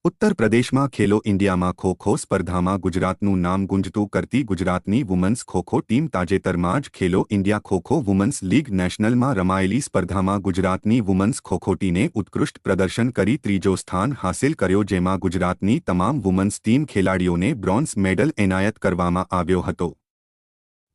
ઉત્તર પ્રદેશમાં ખેલો ઇન્ડિયામાં ખો-ખો સ્પર્ધામાં ગુજરાતનું નામ ગુંજતું કરતી ગુજરાતની વુમન્સ ખો-ખો ટીમ તાજેતરમાં જ ખેલો ઇન્ડિયા ખો-ખો વુમન્સ લીગ નેશનલમાં રમાયેલી સ્પર્ધામાં ગુજરાતની વુમન્સ ખો-ખો ટીમે ઉત્કૃષ્ટ પ્રદર્શન કરી ત્રીજો સ્થાન હાંસિલ કર્યો, જેમાં ગુજરાતની તમામ વુમન્સ ટીમ ખેલાડીઓને બ્રોન્ઝ મેડલ એનાયત કરવામાં આવ્યો હતો।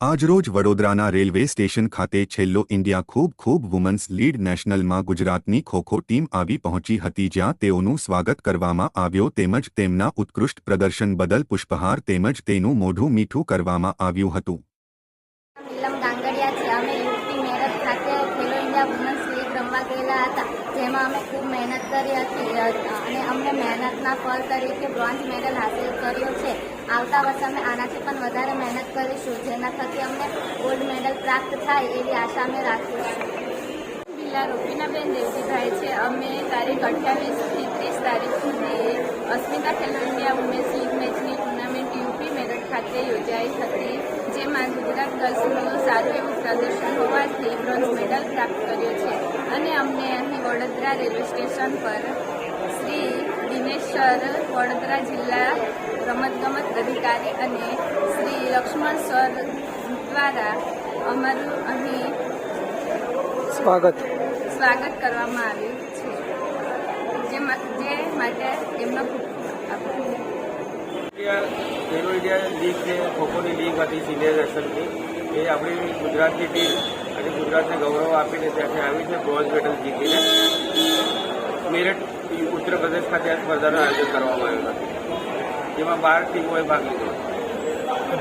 આજરોજ વડોદરાના રેલવે સ્ટેશન ખાતે ખેલો ઇન્ડિયા ખૂબ વુમન્સ લીડ નેશનલમાં ગુજરાતની ખો-ખો ટીમ આવી પહોંચી હતી, જ્યાં તેઓનું સ્વાગત કરવામાં આવ્યો તેમજ તેમના ઉત્કૃષ્ટ પ્રદર્શન બદલ પુષ્પહાર તેમજ તેનું મોઢું મીઠું કરવામાં આવ્યું હતું। નીલમ ગાંગડિયા છે। અમે યુપી મેરઠ ખાતે ખેલો ઇન્ડિયા વુમન્સ લીગ રમવા ગયેલા હતા, જેમાં અમે ખૂબ મહેનત કરી હતી અને અમને મહેનતના ફળ તરીકે બ્રોન્ઝ મેડલ હાંસલ કર્યો છે। આવતા વર્ષે અમે આનાથી પણ વધારે મહેનત કરીશું, જેના થકી અમને ગોલ્ડ મેડલ પ્રાપ્ત થાય એવી આશા અમે રાખીશું। જિલ્લા રૂપીનાબેન દેવજીભાઈ છે। અમે તારીખ 28 થી 30 તારીખ સુધી અસ્મિતા ખેલો ઇન્ડિયા વુમેન્સ લીગ મેચની ટુર્નામેન્ટ યુપી મેરઠ ખાતે યોજાઈ હતી, જેમાં ગુજરાત ગર્લ્સનું સારું એવું પ્રદર્શન હોવાથી બ્રોન્ઝ મેડલ પ્રાપ્ત કર્યો છે। અને અમને અહીં વડોદરા રેલવે સ્ટેશન પર શ્રી દિનેશ સર, વડોદરા જિલ્લા રમતગમત અધિકારી અને શ્રી લક્ષ્મણ સર દ્વારા અમારું અહીં સ્વાગત કરવામાં આવ્યું છે, જે માટે એમનો ખૂબ આભાર। ખેલો ઇન્ડિયા લીગ છે, ખોખોની લીગ હતી સિનિયર નેશનલની, એ આપણી ગુજરાતની ટીમ અને ગુજરાતને ગૌરવ આપીને ત્યાંથી આવી છે બ્રોન્ઝ મેડલ જીતીને। મેરઠ ઉત્તર પ્રદેશ ખાતે આ સ્પર્ધાનું આયોજન કરવામાં આવ્યું હતું, જેમાં 12 ટીમોએ ભાગ લીધો હતો।